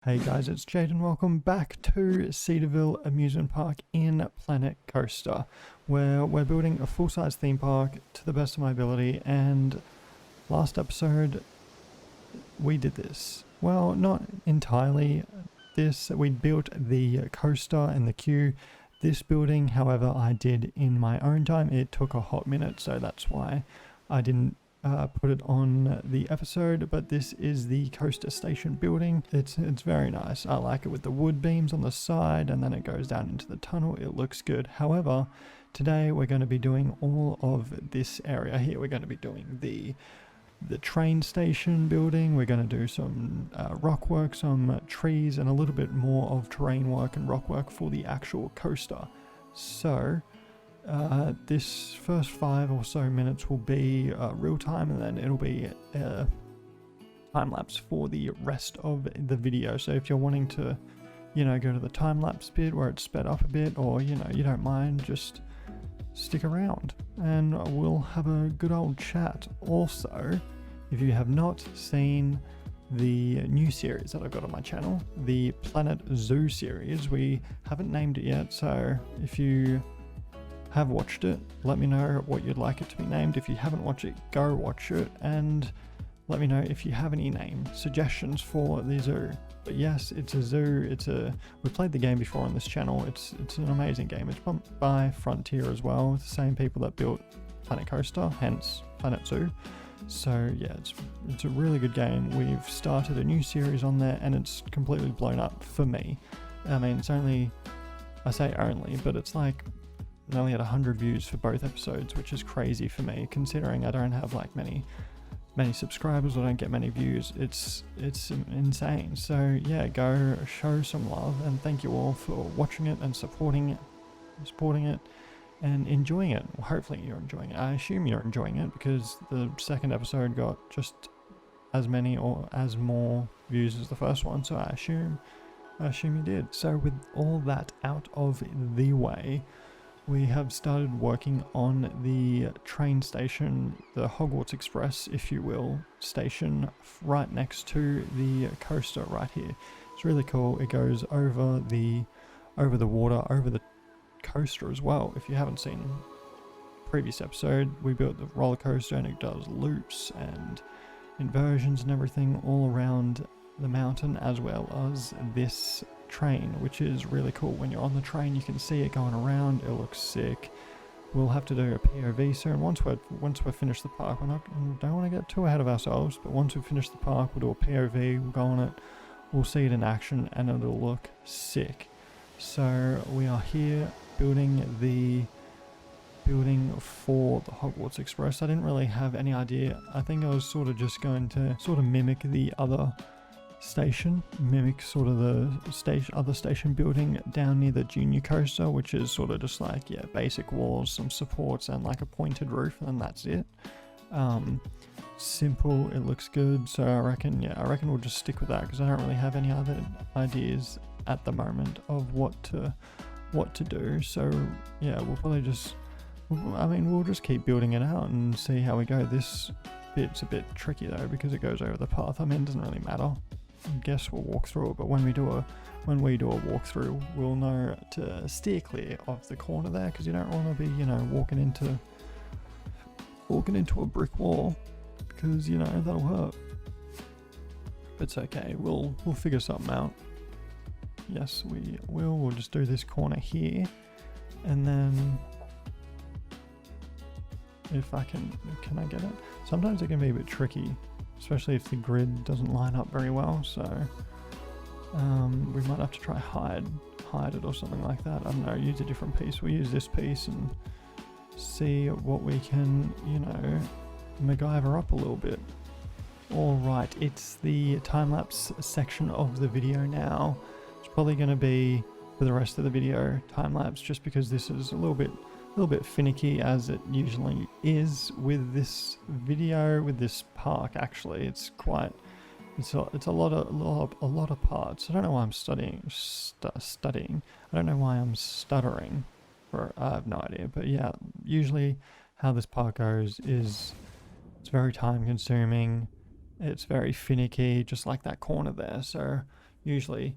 Hey guys, it's Jade and welcome back to Cedarville Amusement Park in Planet Coaster, where we're building a full-size theme park to the best of my ability. And last episode we did this. Well, not entirely this. We built the coaster and the queue. This building, however, I did in my own time. It took a hot minute, so that's why I didn't put it on the episode, but this is the coaster station building. It's very nice. I like it with the wood beams on the side and then it goes down into the tunnel. It looks good. However, today we're going to be doing all of this area here. We're going to be doing the train station building. We're going to do some rock work, some trees, and a little bit more of terrain work and rock work for the actual coaster. So this first 5 or so minutes will be real time, and then it'll be time lapse for the rest of the video. So if you're wanting to, go to the time lapse bit where it's sped up a bit, or you don't mind, just stick around and we'll have a good old chat. Also, if you have not seen the new series that I've got on my channel, the Planet Zoo series, we haven't named it yet, so if you have watched it, let me know what you'd like it to be named. If you haven't watched it, go watch it and let me know if you have any name suggestions for the zoo. But yes, it's a zoo. We played the game before on this channel. It's an amazing game. It's by Frontier as well, the same people that built Planet Coaster, hence Planet Zoo. So yeah, it's a really good game. We've started a new series on there and it's completely blown up for me. I mean, it's only, I say only, but it's like I only had 100 views for both episodes, which is crazy for me considering I don't have like many subscribers or don't get many views. It's insane. So yeah, go show some love and thank you all for watching it and supporting it and enjoying it. Well, hopefully you're enjoying it. I assume you're enjoying it because the second episode got just as many or as more views as the first one, so I assume you did. So with all that out of the way, we have started working on the train station, the Hogwarts Express, if you will, station right next to the coaster right here. It's really cool. It goes over the water, over the coaster as well. If you haven't seen the previous episode, we built the roller coaster and it does loops and inversions and everything all around the mountain, as well as this train, which is really cool. When you're on the train you can see it going around. It looks sick. We'll have to do a POV soon once we're finished the park. We don't want to get too ahead of ourselves, but once we finish the park we'll do a POV, we'll go on it, we'll see it in action and it'll look sick. So we are here building the building for the Hogwarts Express. I didn't really have any idea. I think I was sort of just going to mimic the other station, mimic sort of the other station building down near the junior coaster, which is sort of just like, yeah, basic walls, some supports and like a pointed roof, and that's it. Simple, it looks good. So I reckon we'll just stick with that because I don't really have any other ideas at the moment of what to do. So yeah, we'll just keep building it out and see how we go. This bit's a bit tricky though because it goes over the path. I mean, it doesn't really matter. I guess we'll walk through it, but when we do a walkthrough, we'll know to steer clear of the corner there because you don't want to be, walking into a brick wall because that'll hurt. It's okay. We'll figure something out. Yes, we will. We'll just do this corner here, and then if I can I get it? Sometimes it can be a bit tricky, especially if the grid doesn't line up very well, so we might have to try hide it or something like that. I don't know, use a different piece. We'll use this piece and see what we can, MacGyver up a little bit. Alright, it's the time-lapse section of the video now. It's probably going to be, for the rest of the video, time-lapse, just because this is a little bit finicky as it usually is with this video, with this park. Actually, it's a lot of parts. I don't know why I'm studying. I don't know why I'm stuttering. I have no idea. But yeah, usually how this park goes is it's very time consuming. It's very finicky, just like that corner there. So usually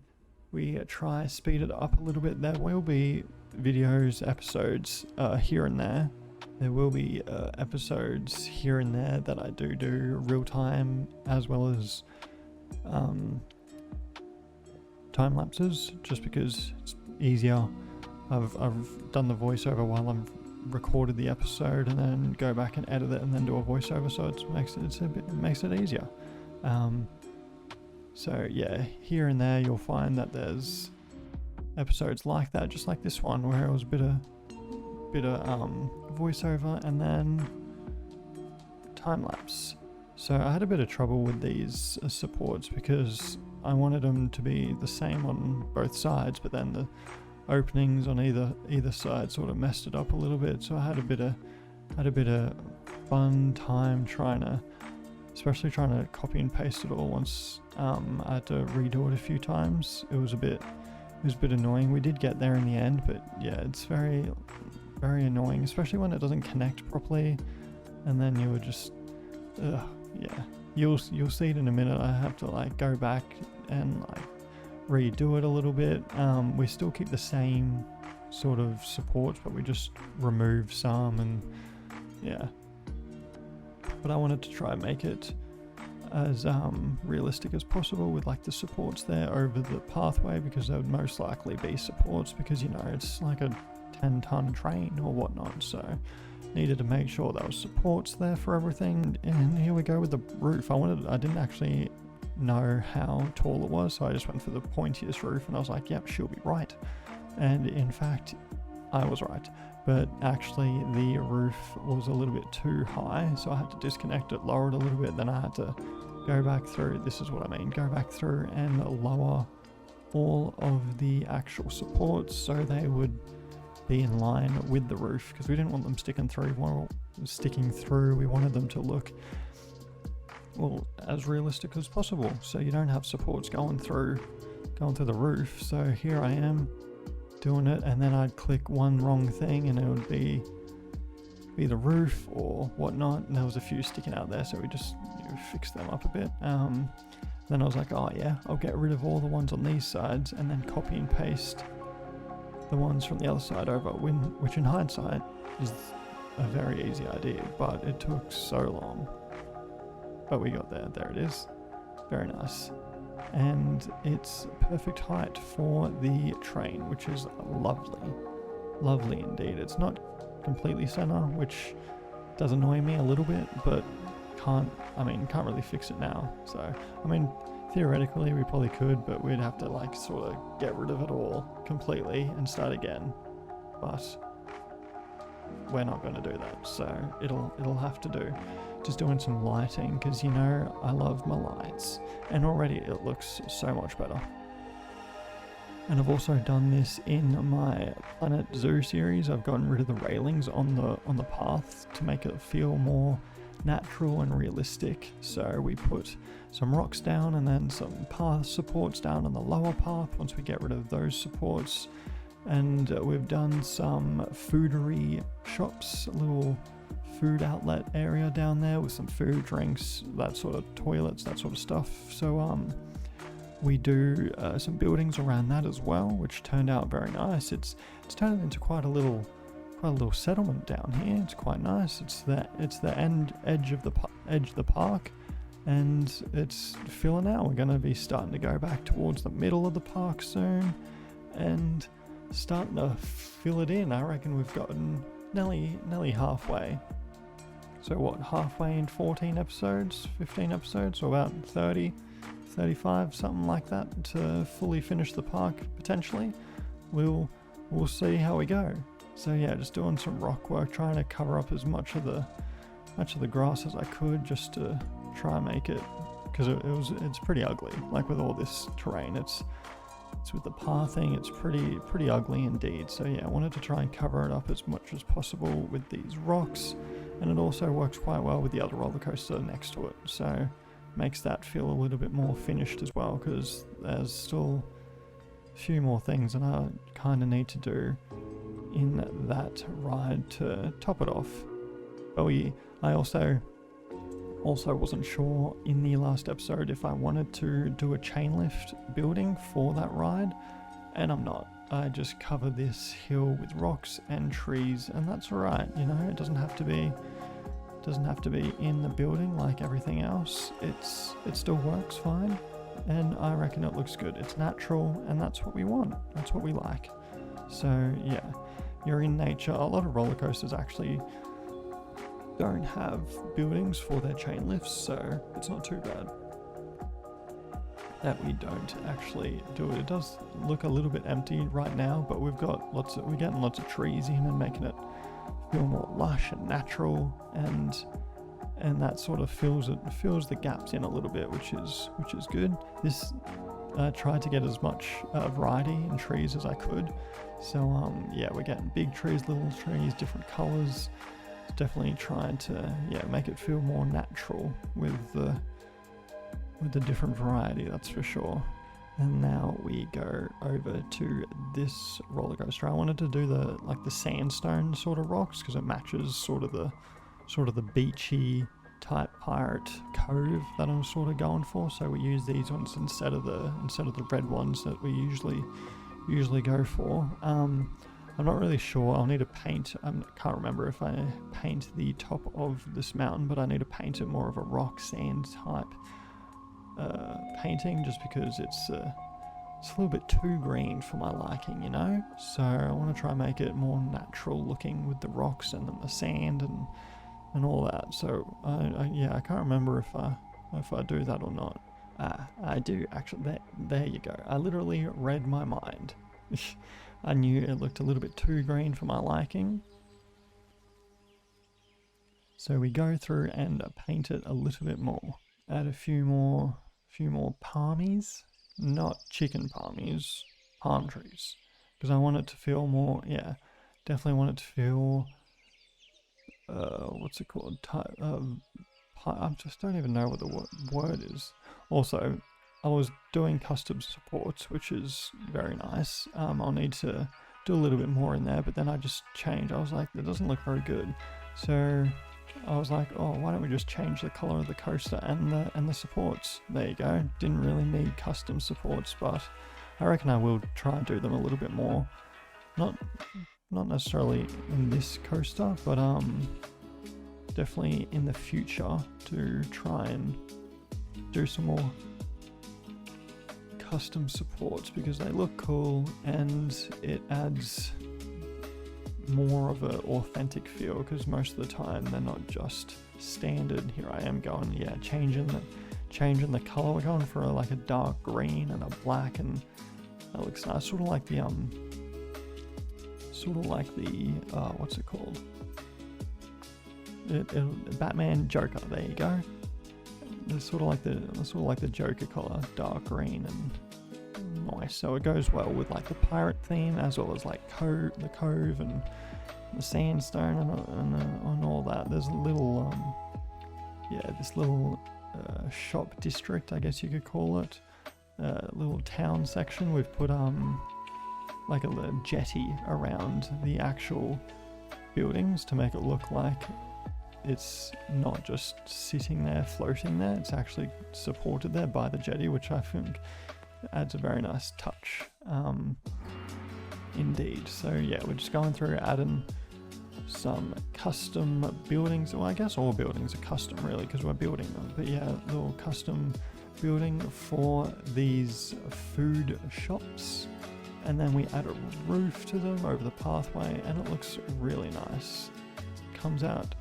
we try speed it up a little bit. There will be videos, episodes here and there. There will be episodes here and there that I do real time, as well as time lapses, just because it's easier. I've done the voiceover while I'm recorded the episode, and then go back and edit it, and then do a voiceover, so it makes it easier. So yeah, here and there you'll find that there's episodes like that, just like this one, where it was a bit of voiceover and then time lapse. So I had a bit of trouble with these supports because I wanted them to be the same on both sides, but then the openings on either side sort of messed it up a little bit. So I had a bit of fun time especially trying to copy and paste it all once. I had to redo it a few times. It was a bit annoying. We did get there in the end, but yeah, it's very, very annoying, especially when it doesn't connect properly, and then you were just, yeah. You'll see it in a minute. I have to like go back and like redo it a little bit. We still keep the same sort of supports, but we just remove some, and yeah. But I wanted to try and make it as realistic as possible with like the supports there over the pathway, because there would most likely be supports, because you know it's like a 10-ton train or whatnot, so needed to make sure there was supports there for everything. And here we go with the roof. I didn't actually know how tall it was, so I just went for the pointiest roof, and I was like, yep, she'll be right. And in fact, I was right. But actually the roof was a little bit too high, so I had to disconnect it, lower it a little bit, then I had to go back through, this is what I mean, go back through and lower all of the actual supports so they would be in line with the roof, because we didn't want them sticking through. We wanted them to look, well, as realistic as possible, so you don't have supports going through the roof. So here I am doing it, and then I'd click one wrong thing and it would be the roof or whatnot, and there was a few sticking out there, so we just fixed them up a bit. Then I was like, oh yeah, I'll get rid of all the ones on these sides and then copy and paste the ones from the other side over, which in hindsight is a very easy idea, but it took so long. But we got there it is, very nice. And it's perfect height for the train, which is lovely indeed. It's not completely center, which does annoy me a little bit, but can't really fix it now. So I mean, theoretically we probably could, but we'd have to like sort of get rid of it all completely and start again, but we're not going to do that, so it'll have to do. Just doing some lighting, because you know I love my lights, and already it looks so much better. And I've also done this in my Planet Zoo series. I've gotten rid of the railings on the path to make it feel more natural and realistic. So we put some rocks down and then some path supports down on the lower path once we get rid of those supports. And we've done some foodery shops, a little food outlet area down there with some food, drinks, that sort of toilets, that sort of stuff. So we do some buildings around that as well, which turned out very nice. It's turned into quite a little settlement down here. It's quite nice. It's the edge of the park, and it's filling out. We're going to be starting to go back towards the middle of the park soon, and starting to fill it in. I reckon we've gotten nearly halfway. So what, halfway in 14 episodes, 15 episodes, or about 30, 35, something like that, to fully finish the park potentially. We'll see how we go. So yeah, just doing some rock work, trying to cover up as much of the grass as I could, just to try and make it, because it's pretty ugly. Like with all this terrain, it's with the pathing, it's pretty ugly indeed. So yeah, I wanted to try and cover it up as much as possible with these rocks, and it also works quite well with the other roller coaster next to it. So makes that feel a little bit more finished as well, because there's still a few more things that I kind of need to do in that ride to top it off. But I also Also wasn't sure in the last episode if I wanted to do a chain lift building for that ride, and I'm not. I just cover this hill with rocks and trees, and that's alright, you know. It doesn't have to be in the building like everything else. It still works fine, and I reckon it looks good. It's natural, and that's what we want. That's what we like. So yeah, you're in nature. A lot of roller coasters actually don't have buildings for their chain lifts, so it's not too bad that we don't actually do it. It does look a little bit empty right now, but we're getting lots of trees in and making it feel more lush and natural, and that sort of fills the gaps in a little bit, which is good. This tried to get as much variety in trees as I could. So yeah, we're getting big trees, little trees, different colors. Definitely trying to make it feel more natural with the different variety, that's for sure. And now we go over to this roller coaster. I wanted to do the sandstone sort of rocks because it matches sort of the beachy type pirate cove that I'm sort of going for. So we use these ones instead of the red ones that we usually go for. I'm not really sure. I'll need to paint. I can't remember if I paint the top of this mountain, but I need to paint it more of a rock sand type painting, just because it's a little bit too green for my liking, you know. So I want to try and make it more natural looking with the rocks and then the sand and all that. So I can't remember if I do that or not. I do actually. There you go. I literally read my mind. I knew it looked a little bit too green for my liking. So we go through and paint it a little bit more. Add a few more palmies, not chicken palmies, palm trees. Because I want it to feel more, definitely want it to feel, what's it called? I just don't even know what the word is. Also, I was doing custom supports, which is very nice. I'll need to do a little bit more in there, but then I just changed. I was like, that doesn't look very good. So I was like, oh, why don't we just change the color of the coaster and the supports? There you go. Didn't really need custom supports, but I reckon I will try and do them a little bit more. Not necessarily in this coaster, but definitely in the future to try and do some more custom supports, because they look cool and it adds more of an authentic feel, because most of the time they're not just standard. Here I am going, changing the color. We're going for like a dark green and a black, and that looks nice. Sort of like the what's it called? Batman Joker. There you go. It's sort of like the Joker color, dark green and nice. So it goes well with like the pirate theme, as well as like the cove and the sandstone and all that. There's a little this little shop district, I guess you could call it, little town section. We've put like a jetty around the actual buildings to make it look like it's not just sitting there floating there, it's actually supported there by the jetty, which I think adds a very nice touch indeed. So yeah, we're just going through adding some custom buildings. Well, I guess all buildings are custom really, because we're building them, but yeah, little custom building for these food shops, and then we add a roof to them over the pathway, and it looks really nice. It comes out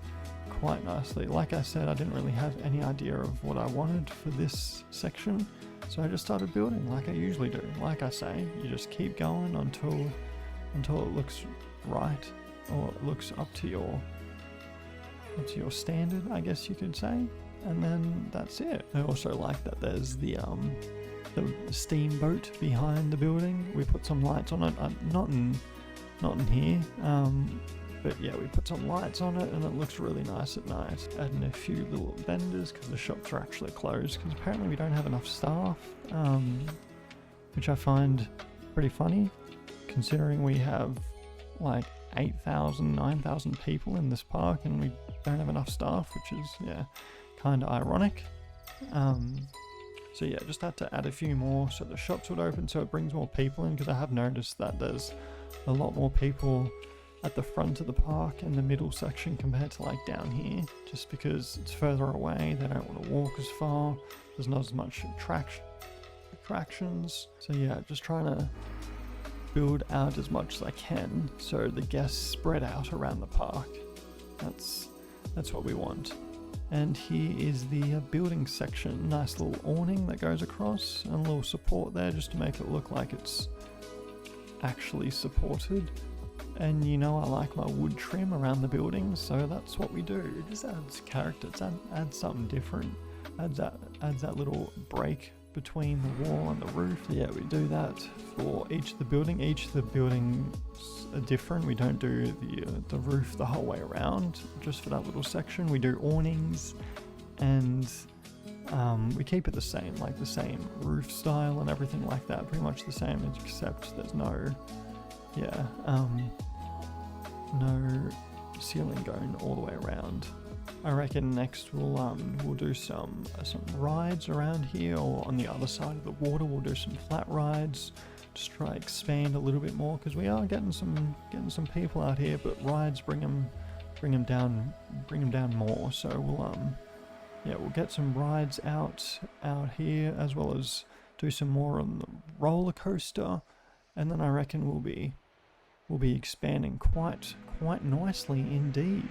quite nicely. Like I said, I didn't really have any idea of what I wanted for this section, so I just started building like I usually do. Like I say, you just keep going until it looks right, or it looks up to your standard, I guess you could say, and then that's it. I also like that there's the steamboat behind the building. We put some lights on it, not in here, but yeah, we put some lights on it and it looks really nice at night. Adding a few little vendors, because the shops are actually closed, because apparently we don't have enough staff, which I find pretty funny, considering we have like 8,000, 9,000 people in this park and we don't have enough staff, which is, kind of ironic. So yeah, just had to add a few more so the shops would open, so it brings more people in, because I have noticed that there's a lot more people at the front of the park and the middle section compared to like down here, just because it's further away, they don't want to walk as far, there's not as much attractions. So yeah, just trying to build out as much as I can so the guests spread out around the park. That's what we want. And here is the building section. Nice little awning that goes across and a little support there just to make it look like it's actually supported. And you know I like my wood trim around the building, so that's what we do. It just adds character, adds something different, adds that little break between the wall and the roof. Yeah, we do that for each of the building. Each of the buildings are different. We don't do the roof the whole way around, just for that little section. We do awnings, and we keep it the same, like the same roof style and everything like that, pretty much the same, except there's no ceiling going all the way around. I reckon next we'll do some rides around here, or on the other side of the water we'll do some flat rides, just try expand a little bit more, because we are getting some people out here, but rides bring them down more. So we'll get some rides out here, as well as do some more on the roller coaster, and then I reckon we'll be expanding quite nicely indeed.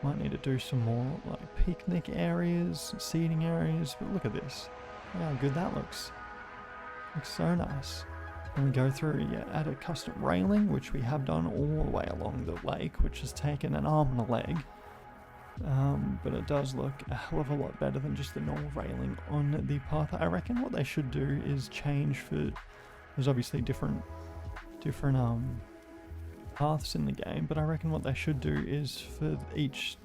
Might need to do some more like picnic areas, seating areas, but look at this. Look how good that looks. Looks so nice. And we go through, add a custom railing, which we have done all the way along the lake, which has taken an arm and a leg. But it does look a hell of a lot better than just the normal railing on the path. I reckon what they should do is change there's obviously different paths in the game, but I reckon what they should do is for each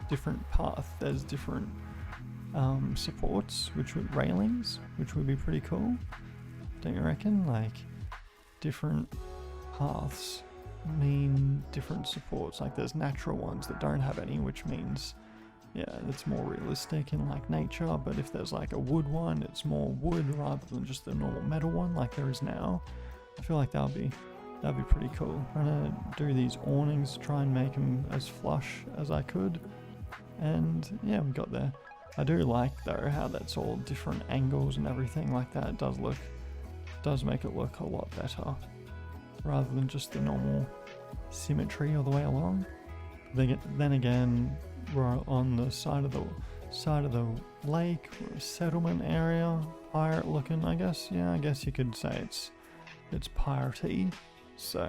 different path there's different supports, railings, which would be pretty cool. Don't you reckon? Like, different paths mean different supports. Like, there's natural ones that don't have any, which means it's more realistic in like nature, but if there's like a wood one, it's more wood rather than just the normal metal one like there is now. I feel like that'd be pretty cool. I'm gonna do these awnings to try and make them as flush as I could, and yeah, we got there. I do like though how that's all different angles and everything like that. It does make it look a lot better rather than just the normal symmetry all the way along. Then again, we're on the side of the lake, or a settlement area, pirate looking, I guess. Yeah, I guess you could say it's piratey. So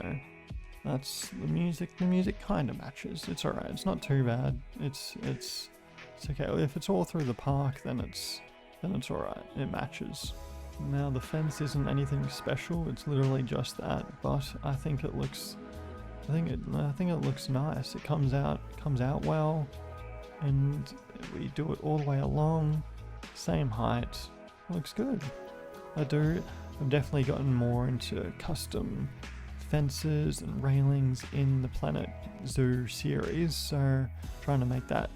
that's the music. The music kind of matches. It's alright. It's not too bad. It's okay. If it's all through the park, then it's alright. It matches. Now the fence isn't anything special. It's literally just that, but I think it looks nice. It comes out well, and we do it all the way along, same height. Looks good. I've definitely gotten more into custom fences and railings in the Planet Zoo series, so trying to make that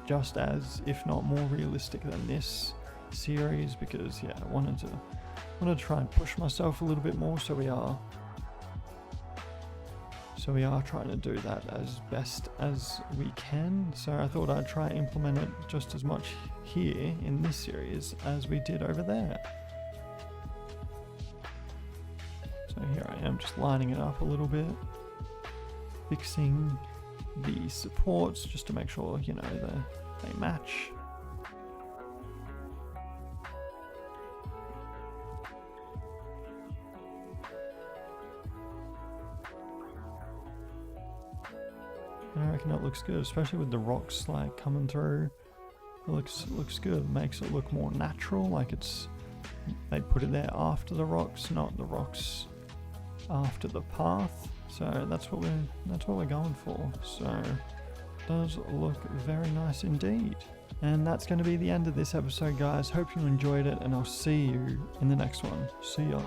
just as, if not more realistic than this series, because I wanted to try and push myself a little bit more, so we are trying to do that as best as we can. So I thought I'd try and implement it just as much here in this series as we did over there. So here I am, just lining it up a little bit, fixing the supports just to make sure they match. I reckon it looks good, especially with the rocks like coming through. It looks good. It makes it look more natural, like they put it there after the rocks, not the rocks after the path. So that's what we're going for. So it does look very nice indeed. And that's going to be the end of this episode, guys. Hope you enjoyed it, and I'll see you in the next one. See ya.